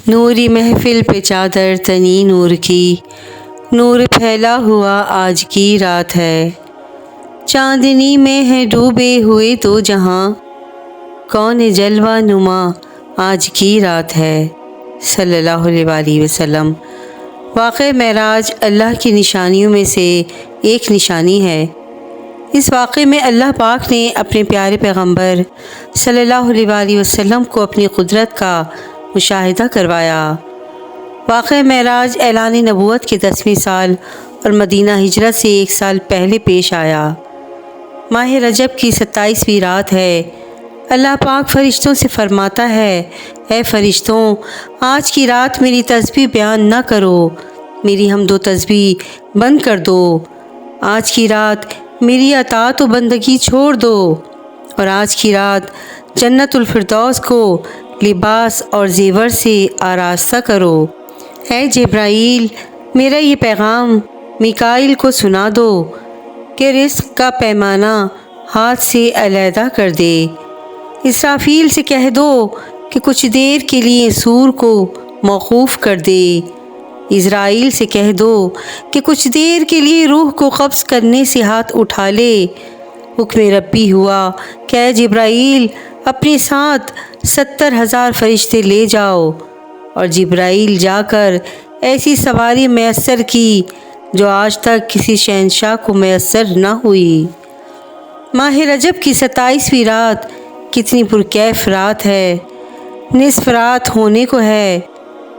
نوری محفل پہ چادر تنی نور کی، نور پھیلا ہوا آج کی رات ہے۔ چاندنی میں ہے ڈوبے ہوئے تو جہاں، کون جلوہ نما آج کی رات ہے۔ صلی اللہ علیہ وآلہ وسلم۔ واقعہ معراج اللہ کی نشانیوں میں سے ایک نشانی ہے۔ اس واقعے میں اللہ پاک نے اپنے پیارے پیغمبر صلی اللہ علیہ وآلہ وسلم کو اپنی قدرت کا مشاہدہ کروایا۔ واقعہ معراج اعلان نبوت کے 10ویں سال اور مدینہ ہجرت سے 1 سال پہلے پیش آیا۔ ماہ رجب کی 27ویں رات ہے۔ اللہ پاک فرشتوں سے فرماتا ہے، اے فرشتوں، آج کی رات میری تسبیح بیان نہ کرو، میری حمد و تسبیح بند کر دو۔ آج کی رات میری اطاعت و بندگی چھوڑ دو، اور آج کی رات جنت الفردوس کو لباس اور زیور سے آراستہ کرو۔ اے جبرائیل، میرا یہ پیغام میکائیل کو سنا دو کہ رزق کا پیمانہ ہاتھ سے علیحدہ کر دے۔ اسرافیل سے کہہ دو کہ کچھ دیر کے لیے سور کو موقوف کر دے۔ عزرائیل سے کہہ دو کہ کچھ دیر کے لیے روح کو قبض کرنے سے ہاتھ اٹھا لے۔ حکم ربی ہوا کہ اے جبرائیل، اپنے ساتھ 70,000 فرشتے لے جاؤ، اور جبرائیل جا کر ایسی سواری میسر کی جو آج تک کسی شہنشاہ کو میسر نہ ہوئی۔ ماہ رجب کی 27ویں رات کتنی پرکیف رات ہے۔ نصف رات ہونے کو ہے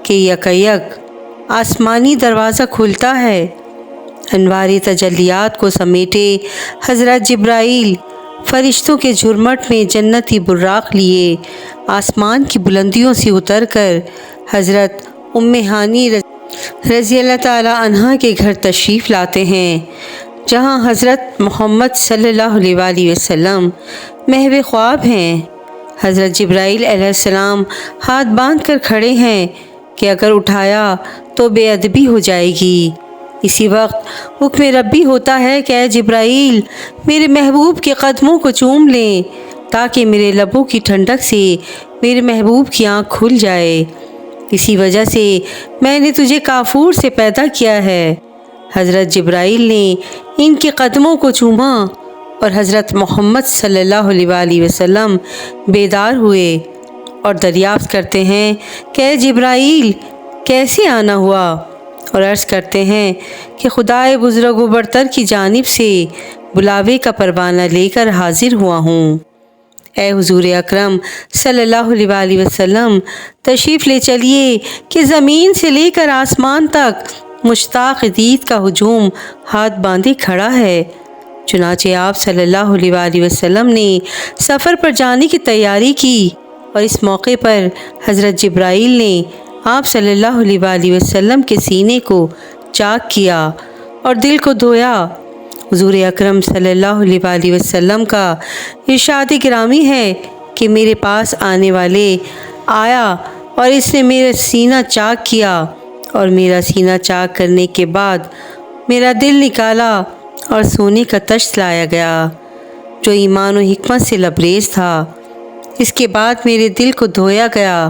کہ یکایک آسمانی دروازہ کھلتا ہے۔ انوار تجلیات کو سمیٹے حضرت جبرائیل فرشتوں کے جھرمٹ میں جنتی براق لیے آسمان کی بلندیوں سے اتر کر حضرت ام ہانی رضی اللہ تعالیٰ عنہا کے گھر تشریف لاتے ہیں، جہاں حضرت محمد صلی اللہ علیہ وآلہ وسلم محو خواب ہیں۔ حضرت جبرائیل علیہ السلام ہاتھ باندھ کر کھڑے ہیں کہ اگر اٹھایا تو بے ادبی ہو جائے گی۔ اسی وقت حکم ربی ہوتا ہے کہ اے جبرائیل، میرے محبوب کے قدموں کو چوم لیں تاکہ میرے لبوں کی ٹھنڈک سے میرے محبوب کی آنکھ کھل جائے۔ اسی وجہ سے میں نے تجھے کافور سے پیدا کیا ہے۔ حضرت جبرائیل نے ان کے قدموں کو چوما اور حضرت محمد صلی اللہ علیہ وآلہ وسلم بیدار ہوئے اور دریافت کرتے ہیں کہ اے جبرائیل، کیسے آنا ہوا؟ اور عرض کرتے ہیں کہ خدائے بزرگ و برتر کی جانب سے بلاوے کا پروانہ لے کر حاضر ہوا ہوں۔ اے حضور اکرم صلی اللہ علیہ وآلہ وسلم، تشریف لے چلیے کہ زمین سے لے کر آسمان تک مشتاق دید کا ہجوم ہاتھ باندھے کھڑا ہے۔ چنانچہ آپ صلی اللہ علیہ وآلہ وسلم نے سفر پر جانے کی تیاری کی، اور اس موقع پر حضرت جبرائیل نے آپ صلی اللہ علیہ وآلہ وسلم کے سینے کو چاک کیا اور دل کو دھویا۔ حضور اکرم صلی اللہ علیہ وآلہ وسلم کا ارشاد گرامی ہے کہ میرے پاس آنے والے آیا اور اس نے میرا سینہ چاک کیا، اور میرا سینہ چاک کرنے کے بعد میرا دل نکالا اور سونے کا تشت لایا گیا جو ایمان و حکمت سے لبریز تھا۔ اس کے بعد میرے دل کو دھویا گیا،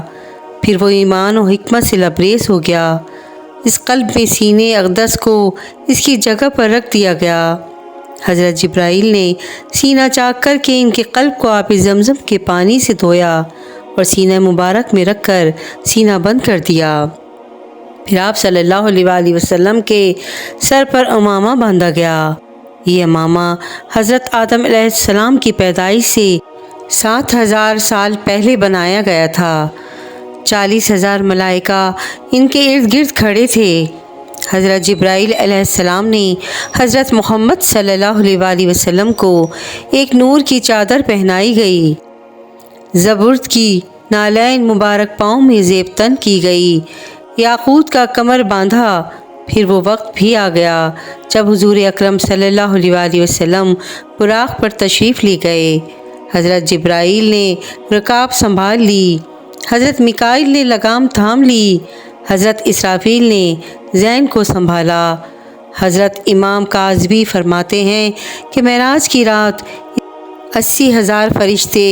پھر وہ ایمان و حکمت سے لبریز ہو گیا۔ اس قلب میں سینے اقدس کو اس کی جگہ پر رکھ دیا گیا۔ حضرت جبرائیل نے سینہ چاک کر کے ان کے قلب کو آب زمزم کے پانی سے دھویا اور سینہ مبارک میں رکھ کر سینہ بند کر دیا۔ پھر آپ صلی اللہ علیہ وآلہ وسلم کے سر پر امامہ باندھا گیا۔ یہ امامہ حضرت آدم علیہ السلام کی پیدائش سے 7,000 سال پہلے بنایا گیا تھا۔ 40,000 ملائکہ ان کے ارد گرد کھڑے تھے۔ حضرت جبرائیل علیہ السلام نے حضرت محمد صلی اللہ علیہ وآلہ وسلم کو ایک نور کی چادر پہنائی گئی، زبرد کی نالین مبارک پاؤں میں زیب تن کی گئی، یاقوت کا کمر باندھا۔ پھر وہ وقت بھی آ گیا جب حضور اکرم صلی اللہ علیہ وآلہ وسلم براق پر تشریف لے گئے۔ حضرت جبرائیل نے رکاب سنبھال لی، حضرت میکائیل نے لگام تھام لی، حضرت اسرافیل نے زین کو سنبھالا۔ حضرت امام کاظمی فرماتے ہیں کہ معراج کی رات 80,000 فرشتے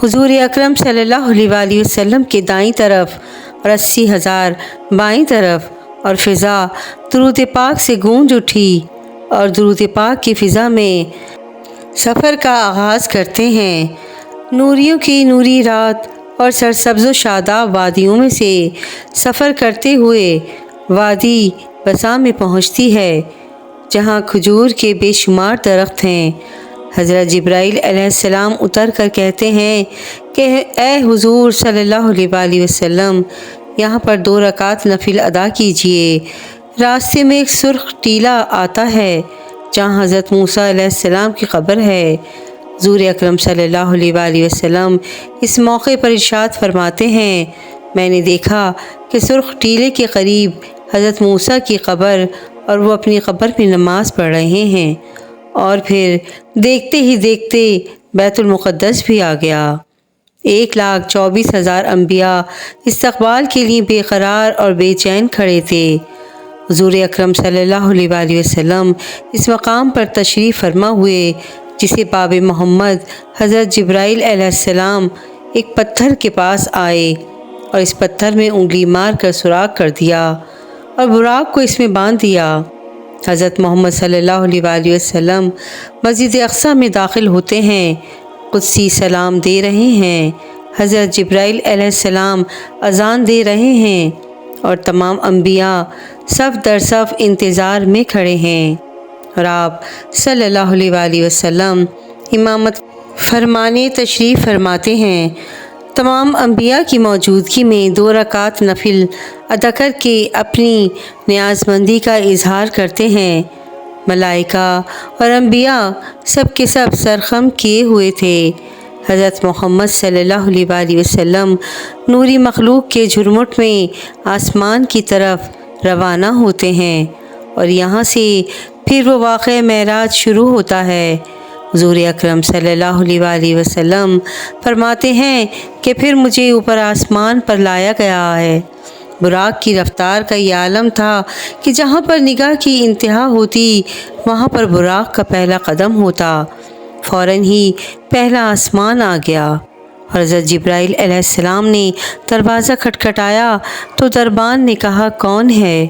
حضور اکرم صلی اللہ علیہ وآلہ وسلم کے دائیں طرف اور 80,000 بائیں طرف، اور فضا درود پاک سے گونج اٹھی، اور درود پاک کی فضا میں سفر کا آغاز کرتے ہیں۔ نوریوں کی نوری رات اور سرسبز و شاداب وادیوں میں سے سفر کرتے ہوئے وادی بسا میں پہنچتی ہے، جہاں کھجور کے بے شمار درخت ہیں۔ حضرت جبرائیل علیہ السلام اتر کر کہتے ہیں کہ اے حضور صلی اللہ علیہ وآلہ وسلم، یہاں پر 2 رکعت نفل ادا کیجئے۔ راستے میں ایک سرخ ٹیلہ آتا ہے جہاں حضرت موسیٰ علیہ السلام کی قبر ہے۔ حضور اکرم صلی اللہ علیہ وآلہ وسلم اس موقع پر ارشاد فرماتے ہیں، میں نے دیکھا کہ سرخ ٹیلے کے قریب حضرت موسیٰ کی قبر اور وہ اپنی قبر پہ نماز پڑھ رہے ہیں، اور پھر دیکھتے ہی دیکھتے بیت المقدس بھی آ گیا۔ 1,24,000 انبیاء استقبال کے لیے بے قرار اور بے چین کھڑے تھے۔ حضور اکرم صلی اللہ علیہ وآلہ وسلم اس مقام پر تشریف فرما ہوئے، جسے باب محمد حضرت جبرائیل علیہ السلام ایک پتھر کے پاس آئے اور اس پتھر میں انگلی مار کر سوراخ کر دیا اور براق کو اس میں باندھ دیا۔ حضرت محمد صلی اللہ علیہ وآلہ وسلم مسجد اقصیٰ میں داخل ہوتے ہیں، قدسی سلام دے رہے ہیں، حضرت جبرائیل علیہ السلام اذان دے رہے ہیں، اور تمام انبیاء صف در صف انتظار میں کھڑے ہیں، اور آپ صلی اللہ علیہ وآلہ وسلم امامت فرمانے تشریف فرماتے ہیں۔ تمام انبیاء کی موجودگی میں 2 رکعت نفل ادا کر کے اپنی نیاز مندی کا اظہار کرتے ہیں۔ ملائکہ اور انبیاء سب کے سب سرخم کیے ہوئے تھے۔ حضرت محمد صلی اللہ علیہ وآلہ وسلم نوری مخلوق کے جھرمٹ میں آسمان کی طرف روانہ ہوتے ہیں، اور یہاں سے پھر وہ واقعہ معراج شروع ہوتا ہے۔ حضور اکرم صلی اللہ علیہ وآلہ وسلم فرماتے ہیں کہ پھر مجھے اوپر آسمان پر لایا گیا ہے۔ براق کی رفتار کا یہ عالم تھا کہ جہاں پر نگاہ کی انتہا ہوتی وہاں پر براق کا پہلا قدم ہوتا۔ فوراً ہی پہلا آسمان آ گیا۔ حضرت جبرائیل علیہ السلام نے دروازہ کھٹکھٹایا تو دربان نے کہا کون ہے؟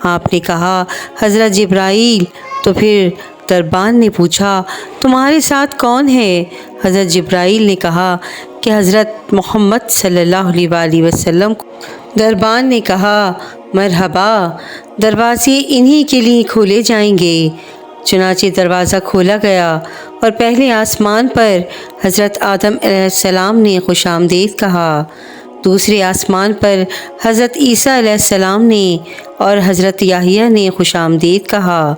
آپ نے کہا حضرت جبرائیل۔ تو پھر دربان نے پوچھا تمہارے ساتھ کون ہے؟ حضرت جبرائیل نے کہا کہ حضرت محمد صلی اللہ علیہ وآلہ وسلم۔ دربان نے کہا مرحبا، دروازے انہی کے لیے کھولے جائیں گے۔ چنانچہ دروازہ کھولا گیا اور پہلے آسمان پر حضرت آدم علیہ السلام نے خوش آمدید کہا، دوسرے آسمان پر حضرت عیسیٰ علیہ السلام نے اور حضرت یحییٰ نے خوش آمدید کہا،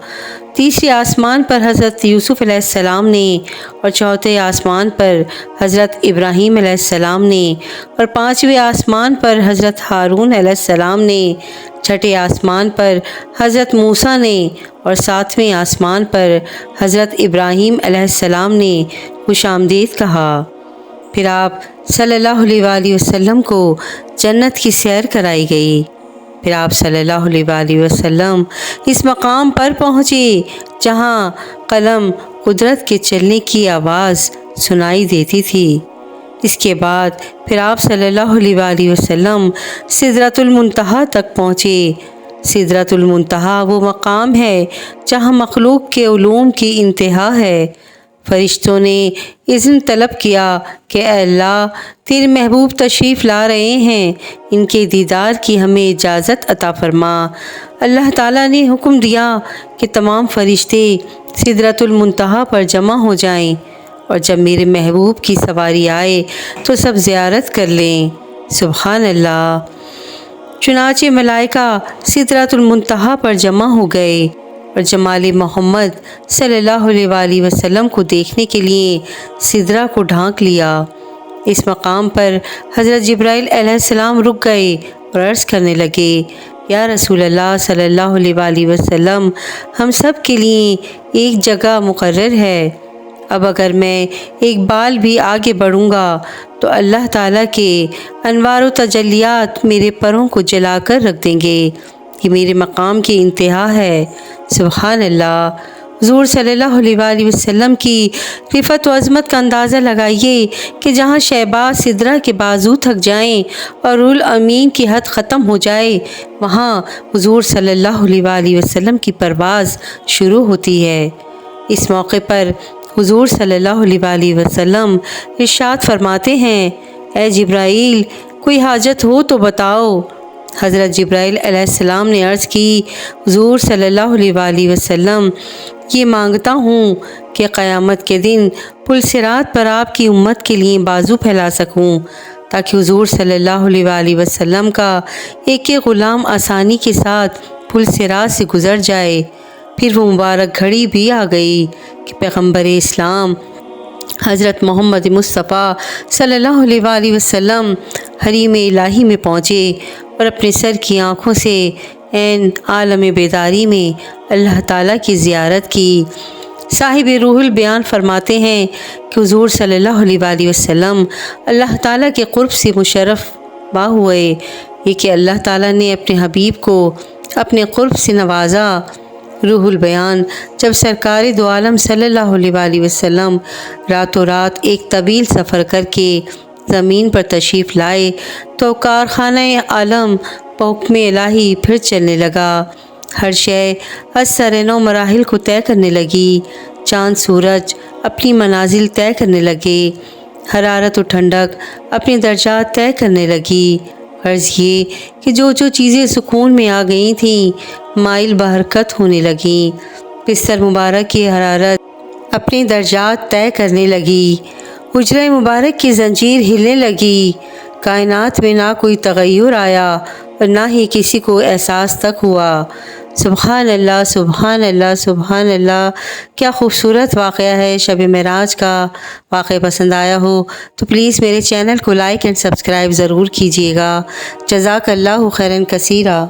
تیسرے آسمان پر حضرت یوسف علیہ السلام نے، اور چوتھے آسمان پر حضرت ابراہیم علیہ السلام نے، اور پانچویں آسمان پر حضرت ہارون علیہ السلام نے، چھٹے آسمان پر حضرت موسیٰ نے، اور ساتویں آسمان پر حضرت ابراہیم علیہ السلام نے خوش آمدید کہا۔ پھر آپ صلی اللہ علیہ وآلہ وسلم کو جنت کی سیر کرائی گئی۔ پھر آپ صلی اللہ علیہ وآلہ وسلم اس مقام پر پہنچے جہاں قلم قدرت کے چلنے کی آواز سنائی دیتی تھی۔ اس کے بعد پھر آپ صلی اللہ علیہ وآلہ وسلم سدرۃ المنتہا تک پہنچے۔ سدرۃ المنتہا وہ مقام ہے جہاں مخلوق کے علوم کی انتہا ہے۔ فرشتوں نے اذن طلب کیا کہ اے اللہ، تیرے محبوب تشریف لا رہے ہیں، ان کے دیدار کی ہمیں اجازت عطا فرما۔ اللہ تعالیٰ نے حکم دیا کہ تمام فرشتے سدرۃ المنتہا پر جمع ہو جائیں، اور جب میرے محبوب کی سواری آئے تو سب زیارت کر لیں۔ سبحان اللہ۔ چنانچہ ملائکہ سدرۃ المنتہا پر جمع ہو گئے اور جمال محمد صلی اللہ علیہ وآلہ وسلم کو دیکھنے کے لیے سدرہ کو ڈھانک لیا۔ اس مقام پر حضرت جبرائیل علیہ السلام رک گئے اور عرض کرنے لگے، یا رسول اللہ صلی اللہ علیہ وآلہ وسلم، ہم سب کے لیے ایک جگہ مقرر ہے، اب اگر میں ایک بال بھی آگے بڑھوں گا تو اللہ تعالیٰ کے انوار و تجلیات میرے پروں کو جلا کر رکھ دیں گے۔ یہ میرے مقام کی انتہا ہے۔ سبحان اللہ۔ حضور صلی اللہ علیہ وآلہ وسلم کی رفعت و عظمت کا اندازہ لگائیے کہ جہاں شہباز سدرہ کے بازو تھک جائیں اور روح الامین کی حد ختم ہو جائے، وہاں حضور صلی اللہ علیہ وآلہ وسلم کی پرواز شروع ہوتی ہے۔ اس موقع پر حضور صلی اللہ علیہ وآلہ وسلم ارشاد فرماتے ہیں، اے جبرائیل، کوئی حاجت ہو تو بتاؤ۔ حضرت جبرائیل علیہ السلام نے عرض کی، حضور صلی اللہ علیہ وآلہ وسلم، یہ مانگتا ہوں کہ قیامت کے دن پل صراط پر آپ کی امت کے لیے بازو پھیلا سکوں، تاکہ حضور صلی اللہ علیہ وآلہ وسلم کا ایک ایک غلام آسانی کے ساتھ پل صراط سے گزر جائے۔ پھر وہ مبارک گھڑی بھی آ گئی کہ پیغمبر اسلام حضرت محمد مصطفیٰ صلی اللہ علیہ وآلہ وسلم حریم الہی میں پہنچے اور اپنے سر کی آنکھوں سے عین عالم بیداری میں اللہ تعالیٰ کی زیارت کی۔ صاحب روح البیان فرماتے ہیں کہ حضور صلی اللہ علیہ وآلہ وسلم اللہ تعالیٰ کے قرب سے مشرف با ہوئے، یہ کہ اللہ تعالیٰ نے اپنے حبیب کو اپنے قرب سے نوازا۔ روح البیان جب سرکار دو عالم صلی اللہ علیہ وآلہ وسلم راتوں رات ایک طویل سفر کر کے زمین پر تشریف لائے تو کارخانہ عالم بحکم الہی پھر چلنے لگا۔ ہر شے از سر نو مراحل کو طے کرنے لگی۔ چاند سورج اپنی منازل طے کرنے لگے، حرارت و ٹھنڈک اپنے درجات طے کرنے لگی۔ غرض یہ کہ جو چیزیں سکون میں آ گئی تھیں مائل بحرکت ہونے لگیں۔ بستر مبارک کی حرارت اپنے درجات طے کرنے لگی، حجرہ مبارک کی زنجیر ہلنے لگی۔ کائنات میں نہ کوئی تغیر آیا اور نہ ہی کسی کو احساس تک ہوا۔ سبحان اللہ، سبحان اللہ، سبحان اللہ۔ کیا خوبصورت واقعہ ہے شب معراج کا۔ واقعہ پسند آیا ہو تو پلیز میرے چینل کو لائک اینڈ سبسکرائب ضرور کیجیے گا۔ جزاک اللہ خیراً کثیرا۔